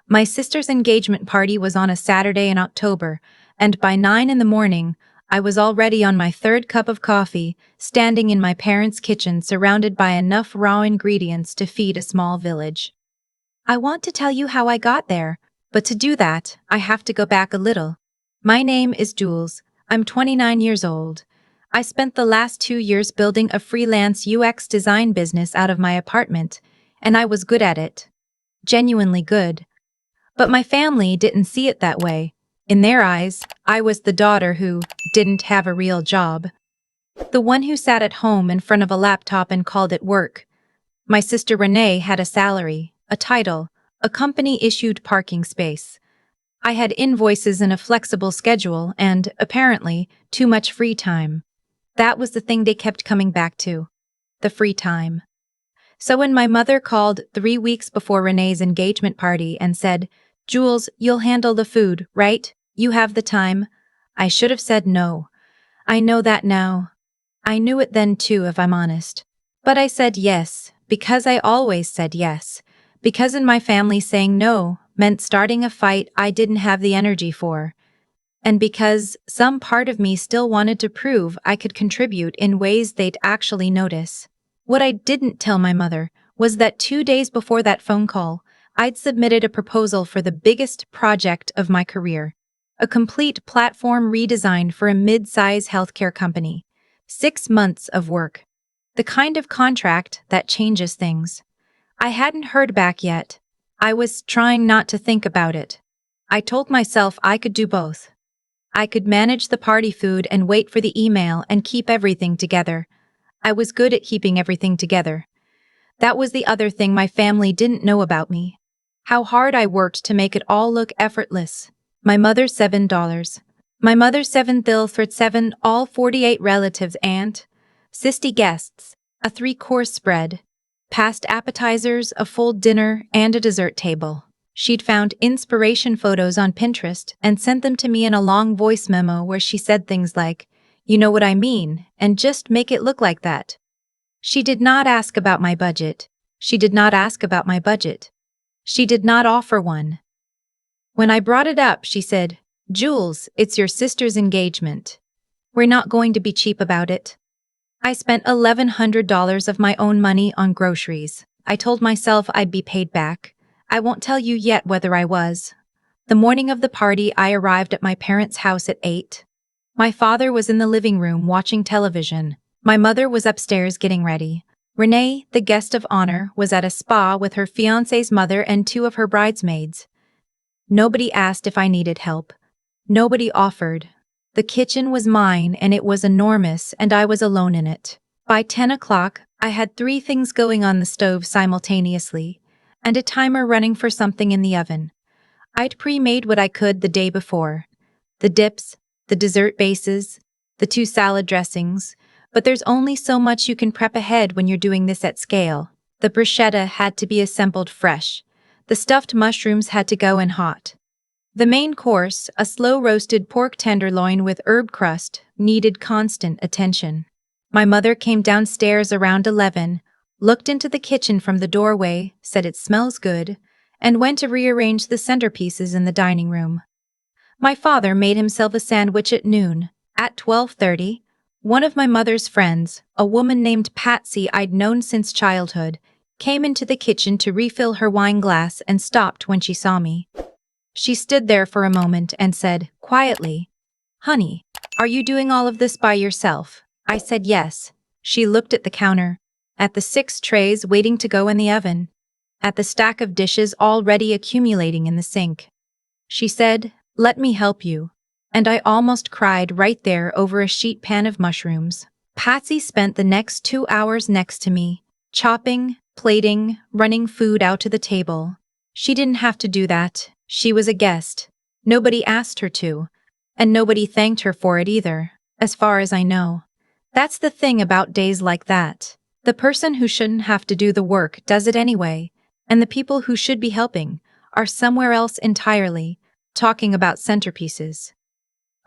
My sister's engagement party was on a Saturday in October, and by 9 in the morning, I was already on my third cup of coffee, standing in my parents' kitchen surrounded by enough raw ingredients to feed a small village. I want to tell you how I got there, but to do that, I have to go back a little. My name is Jules. I'm 29 years old. I spent the last 2 years building a freelance UX design business out of my apartment, and I was good at it. Genuinely good. But my family didn't see it that way. In their eyes, I was the daughter who didn't have a real job. The one who sat at home in front of a laptop and called it work. My sister Renee had a salary, a title, a company-issued parking space. I had invoices and a flexible schedule and, apparently, too much free time. That was the thing they kept coming back to. The free time. So when my mother called 3 weeks before Renee's engagement party and said, "Jules, you'll handle the food, right? You have the time," I should have said no. I know that now. I knew it then too, if I'm honest. But I said yes, because I always said yes. Because in my family saying no meant starting a fight I didn't have the energy for. And because some part of me still wanted to prove I could contribute in ways they'd actually notice. What I didn't tell my mother was that 2 days before that phone call, I'd submitted a proposal for the biggest project of my career. A complete platform redesign for a mid-size healthcare company. 6 months of work. The kind of contract that changes things. I hadn't heard back yet. I was trying not to think about it. I told myself I could do both. I could manage the party food and wait for the email and keep everything together. I was good at keeping everything together. That was the other thing my family didn't know about me. How hard I worked to make it all look effortless. My mother's $7. My mother's 7 bill for 7, all 48 relatives and 60 guests, a 3-course spread, past appetizers, a full dinner, and a dessert table. She'd found inspiration photos on Pinterest and sent them to me in a long voice memo where she said things like, "You know what I mean, and just make it look like that." She did not ask about my budget. She did not ask about my budget. She did not offer one. When I brought it up, she said, "Jules, it's your sister's engagement. We're not going to be cheap about it." I spent $1,100 of my own money on groceries. I told myself I'd be paid back. I won't tell you yet whether I was. The morning of the party, I arrived at my parents' house at 8. My father was in the living room watching television. My mother was upstairs getting ready. Renee, the guest of honor, was at a spa with her fiancé's mother and 2 of her bridesmaids. Nobody asked if I needed help. Nobody offered. The kitchen was mine and it was enormous and I was alone in it. By 10 o'clock, I had 3 things going on the stove simultaneously, and a timer running for something in the oven. I'd pre-made what I could the day before. The dips, the dessert bases, the 2 salad dressings, but there's only so much you can prep ahead when you're doing this at scale. The bruschetta had to be assembled fresh. The stuffed mushrooms had to go in hot. The main course, a slow-roasted pork tenderloin with herb crust, needed constant attention. My mother came downstairs around 11, looked into the kitchen from the doorway, said it smells good, and went to rearrange the centerpieces in the dining room. My father made himself a sandwich at noon. At 12:30, one of my mother's friends, a woman named Patsy I'd known since childhood, came into the kitchen to refill her wine glass and stopped when she saw me. She stood there for a moment and said, quietly, "Honey, are you doing all of this by yourself?" I said yes. She looked at the counter, at the 6 trays waiting to go in the oven, at the stack of dishes already accumulating in the sink. She said, "Let me help you." And I almost cried right there over a sheet pan of mushrooms. Patsy spent the next 2 hours next to me, chopping, plating, running food out to the table. She didn't have to do that. She was a guest. Nobody asked her to, and nobody thanked her for it either, as far as I know. That's the thing about days like that. The person who shouldn't have to do the work does it anyway, and the people who should be helping are somewhere else entirely, talking about centerpieces.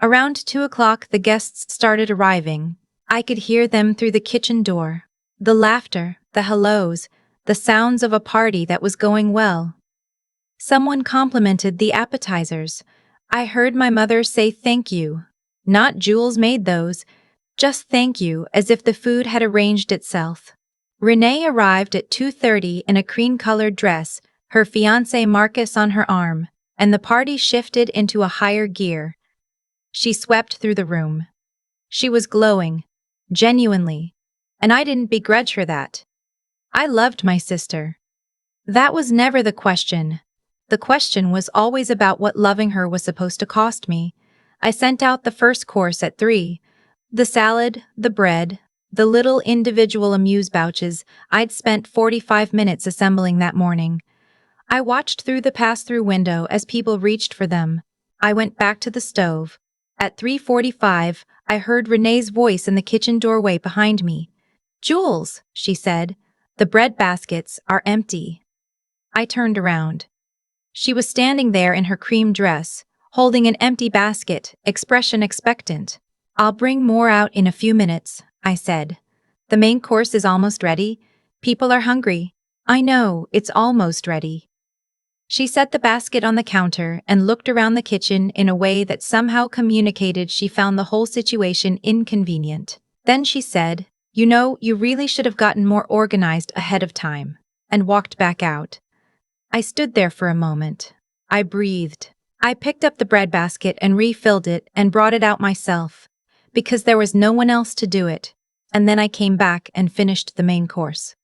Around 2 o'clock, the guests started arriving. I could hear them through the kitchen door. The laughter, the hellos, the sounds of a party that was going well. Someone complimented the appetizers. I heard my mother say thank you. Not Jules made those, just thank you, as if the food had arranged itself. Renee arrived at 2:30 in a cream-colored dress, her fiancé Marcus on her arm, and the party shifted into a higher gear. She swept through the room. She was glowing, genuinely, and I didn't begrudge her that. I loved my sister. That was never the question. The question was always about what loving her was supposed to cost me. I sent out the first course at 3. The salad, the bread, the little individual amuse-bouches I'd spent 45 minutes assembling that morning. I watched through the pass-through window as people reached for them. I went back to the stove. At 3:45, I heard Renee's voice in the kitchen doorway behind me. "Jules," she said, "the bread baskets are empty." I turned around. She was standing there in her cream dress, holding an empty basket, expression expectant. "I'll bring more out in a few minutes," I said. "The main course is almost ready. People are hungry." "I know, it's almost ready." She set the basket on the counter and looked around the kitchen in a way that somehow communicated she found the whole situation inconvenient. Then she said, "You know, you really should have gotten more organized ahead of time," and walked back out. I stood there for a moment. I breathed. I picked up the bread basket and refilled it and brought it out myself, because there was no one else to do it, and then I came back and finished the main course.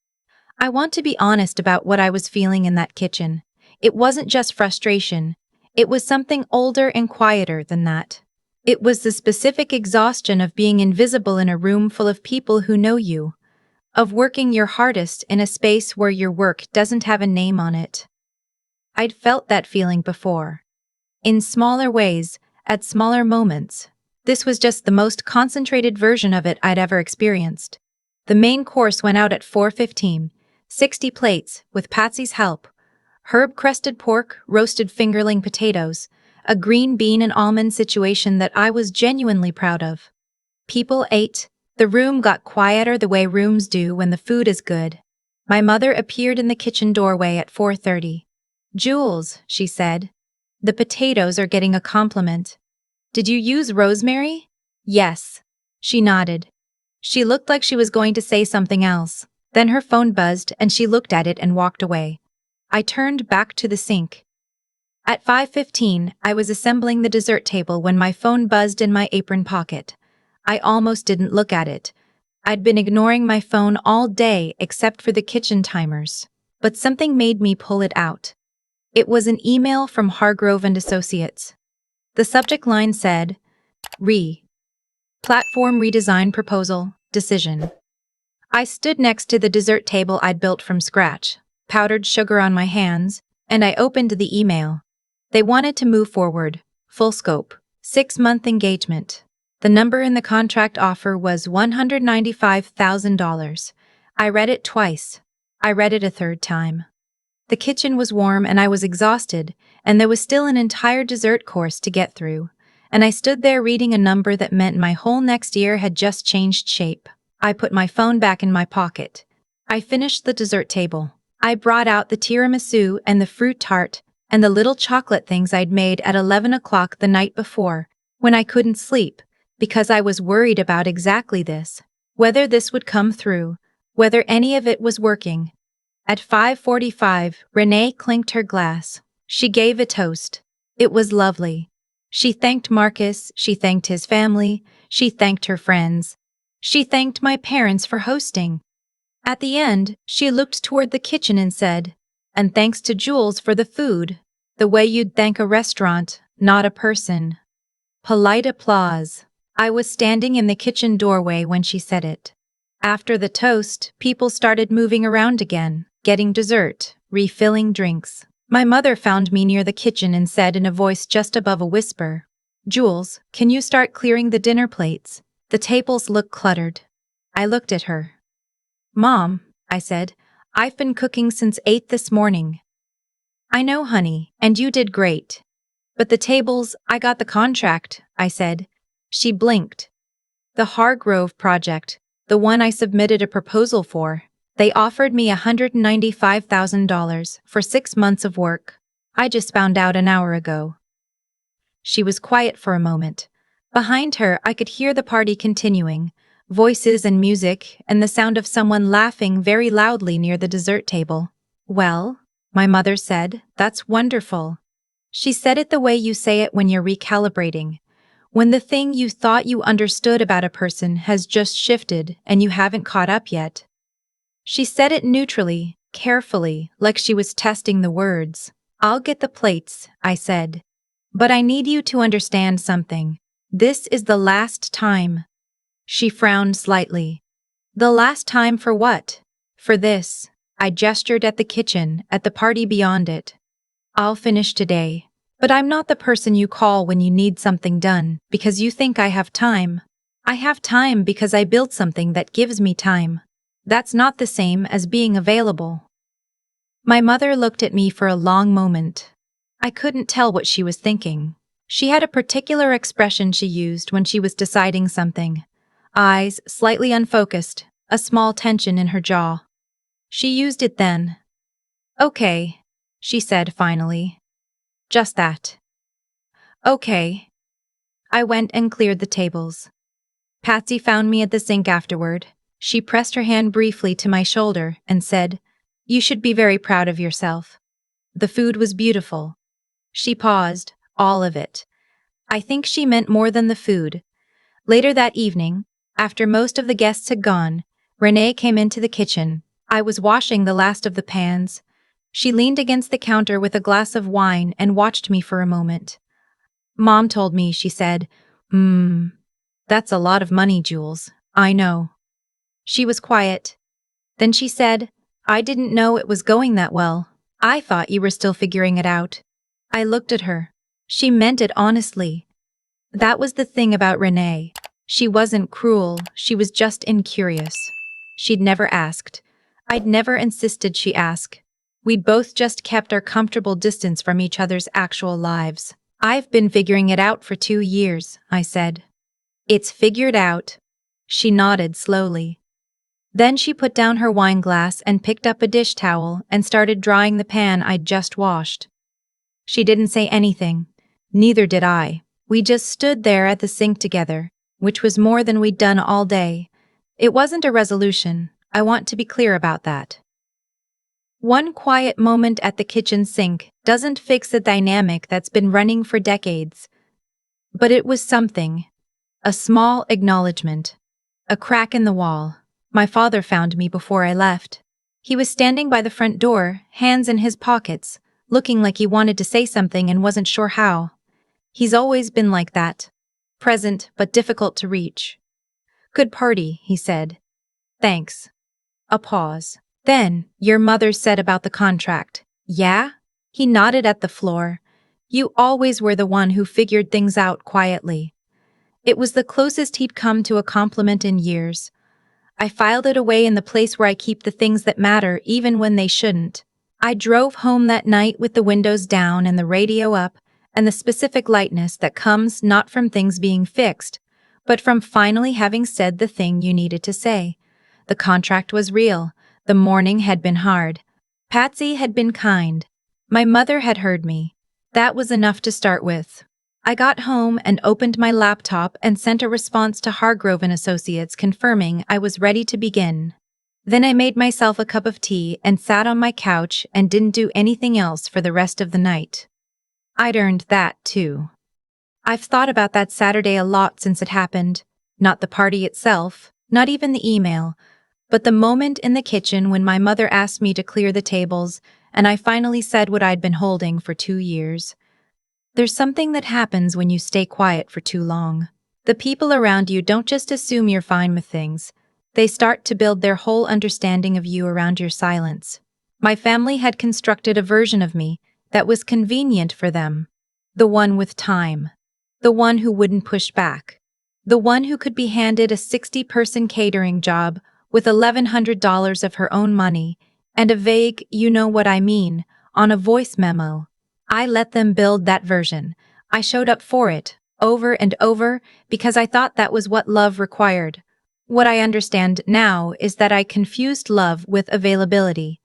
I want to be honest about what I was feeling in that kitchen. It wasn't just frustration. It was something older and quieter than that. It was the specific exhaustion of being invisible in a room full of people who know you, of working your hardest in a space where your work doesn't have a name on it. I'd felt that feeling before. In smaller ways, at smaller moments. This was just the most concentrated version of it I'd ever experienced. The main course went out at 4:15, 60 plates, with Patsy's help. Herb-crusted pork, roasted fingerling potatoes, a green bean and almond situation that I was genuinely proud of. People ate. The room got quieter the way rooms do when the food is good. My mother appeared in the kitchen doorway at 4:30. "Jules," she said, "the potatoes are getting a compliment. Did you use rosemary?" "Yes." She nodded. She looked like she was going to say something else. Then her phone buzzed and she looked at it and walked away. I turned back to the sink. At 5:15, I was assembling the dessert table when my phone buzzed in my apron pocket. I almost didn't look at it. I'd been ignoring my phone all day except for the kitchen timers. But something made me pull it out. It was an email from Hargrove and Associates. The subject line said, Platform redesign proposal, decision. I stood next to the dessert table I'd built from scratch, powdered sugar on my hands, and I opened the email. They wanted to move forward, full scope, 6-month engagement. The number in the contract offer was $195,000. I read it twice. I read it a third time. The kitchen was warm and I was exhausted, and there was still an entire dessert course to get through, and I stood there reading a number that meant my whole next year had just changed shape. I put my phone back in my pocket. I finished the dessert table. I brought out the tiramisu and the fruit tart and the little chocolate things I'd made at 11 o'clock the night before, when I couldn't sleep, because I was worried about exactly this, whether this would come through, whether any of it was working. At 5:45, Renee clinked her glass. She gave a toast. It was lovely. She thanked Marcus, she thanked his family, she thanked her friends. She thanked my parents for hosting. At the end, she looked toward the kitchen and said, "And thanks to Jules for the food, the way you'd thank a restaurant, not a person." Polite applause. I was standing in the kitchen doorway when she said it. After the toast, people started moving around again, getting dessert, refilling drinks. My mother found me near the kitchen and said in a voice just above a whisper, "Jules, can you start clearing the dinner plates? The tables look cluttered." I looked at her. "Mom," I said, "I've been cooking since 8 this morning." "I know, honey, and you did great. But the tables, I got the contract," I said. She blinked. "The Hargrove project, the one I submitted a proposal for. They offered me $195,000 for 6 months of work." I just found out an hour ago. She was quiet for a moment. Behind her, I could hear the party continuing, voices and music, and the sound of someone laughing very loudly near the dessert table. Well, my mother said, that's wonderful. She said it the way you say it when you're recalibrating. When the thing you thought you understood about a person has just shifted and you haven't caught up yet. She said it neutrally, carefully, like she was testing the words. I'll get the plates, I said. But I need you to understand something. This is the last time. She frowned slightly. The last time for what? For this. I gestured at the kitchen, at the party beyond it. I'll finish today. But I'm not the person you call when you need something done, because you think I have time. I have time because I built something that gives me time. That's not the same as being available. My mother looked at me for a long moment. I couldn't tell what she was thinking. She had a particular expression she used when she was deciding something. Eyes slightly unfocused, a small tension in her jaw. She used it then. Okay, she said finally. Just that. Okay. I went and cleared the tables. Patsy found me at the sink afterward. She pressed her hand briefly to my shoulder and said, You should be very proud of yourself. The food was beautiful. She paused, all of it. I think she meant more than the food. Later that evening, after most of the guests had gone, Renee came into the kitchen. I was washing the last of the pans. She leaned against the counter with a glass of wine and watched me for a moment. Mom told me, she said, That's a lot of money, Jules. I know. She was quiet. Then she said, I didn't know it was going that well. I thought you were still figuring it out. I looked at her. She meant it honestly. That was the thing about Renee. She wasn't cruel, she was just incurious. She'd never asked. I'd never insisted she ask. We'd both just kept our comfortable distance from each other's actual lives. I've been figuring it out for 2 years, I said. It's figured out. She nodded slowly. Then she put down her wine glass and picked up a dish towel and started drying the pan I'd just washed. She didn't say anything. Neither did I. We just stood there at the sink together, which was more than we'd done all day. It wasn't a resolution. I want to be clear about that. One quiet moment at the kitchen sink doesn't fix a dynamic that's been running for decades. But it was something. A small acknowledgement. A crack in the wall. My father found me before I left. He was standing by the front door, hands in his pockets, looking like he wanted to say something and wasn't sure how. He's always been like that. Present, but difficult to reach. Good party, he said. Thanks. A pause. Then, your mother said about the contract. Yeah? He nodded at the floor. You always were the one who figured things out quietly. It was the closest he'd come to a compliment in years. I filed it away in the place where I keep the things that matter even when they shouldn't. I drove home that night with the windows down and the radio up, and the specific lightness that comes not from things being fixed, but from finally having said the thing you needed to say. The contract was real. The morning had been hard. Patsy had been kind. My mother had heard me. That was enough to start with. I got home and opened my laptop and sent a response to Hargrove and Associates confirming I was ready to begin. Then I made myself a cup of tea and sat on my couch and didn't do anything else for the rest of the night. I'd earned that, too. I've thought about that Saturday a lot since it happened. Not the party itself, not even the email, but the moment in the kitchen when my mother asked me to clear the tables and I finally said what I'd been holding for 2 years. There's something that happens when you stay quiet for too long. The people around you don't just assume you're fine with things. They start to build their whole understanding of you around your silence. My family had constructed a version of me that was convenient for them. The one with time. The one who wouldn't push back. The one who could be handed a 60-person catering job with $1,100 of her own money and a vague "you know what I mean" on a voice memo. I let them build that version. I showed up for it, over and over, because I thought that was what love required. What I understand now is that I confused love with availability.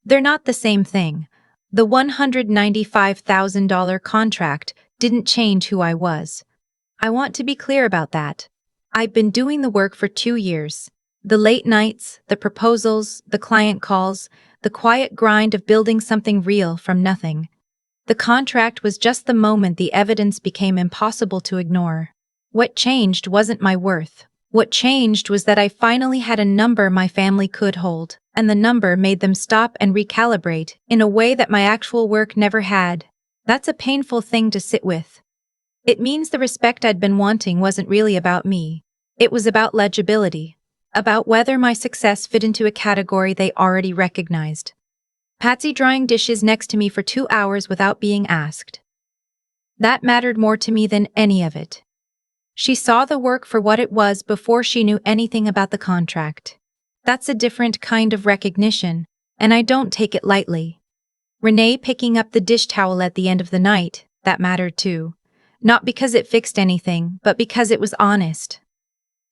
They're not the same thing. The $195,000 contract didn't change who I was. I want to be clear about that. I've been doing the work for 2 years. The late nights, the proposals, the client calls, the quiet grind of building something real from nothing. The contract was just the moment the evidence became impossible to ignore. What changed wasn't my worth. What changed was that I finally had a number my family could hold, and the number made them stop and recalibrate in a way that my actual work never had. That's a painful thing to sit with. It means the respect I'd been wanting wasn't really about me. It was about legibility, about whether my success fit into a category they already recognized. Patsy drying dishes next to me for 2 hours without being asked. That mattered more to me than any of it. She saw the work for what it was before she knew anything about the contract. That's a different kind of recognition, and I don't take it lightly. Renee picking up the dish towel at the end of the night, that mattered too. Not because it fixed anything, but because it was honest.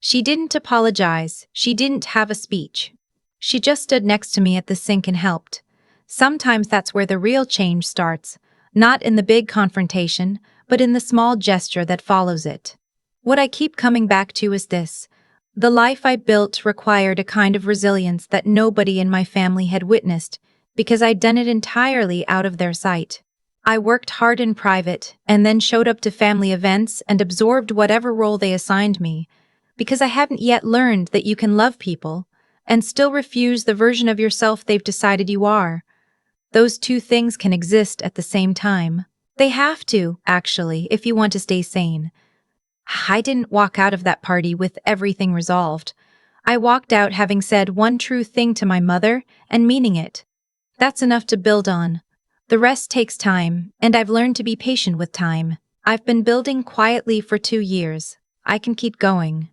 She didn't apologize, she didn't have a speech. She just stood next to me at the sink and helped. Sometimes that's where the real change starts, not in the big confrontation, but in the small gesture that follows it. What I keep coming back to is this. The life I built required a kind of resilience that nobody in my family had witnessed, because I'd done it entirely out of their sight. I worked hard in private, and then showed up to family events and absorbed whatever role they assigned me, because I hadn't yet learned that you can love people, and still refuse the version of yourself they've decided you are. Those two things can exist at the same time. They have to, actually, if you want to stay sane. I didn't walk out of that party with everything resolved. I walked out having said one true thing to my mother and meaning it. That's enough to build on. The rest takes time, and I've learned to be patient with time. I've been building quietly for 2 years. I can keep going.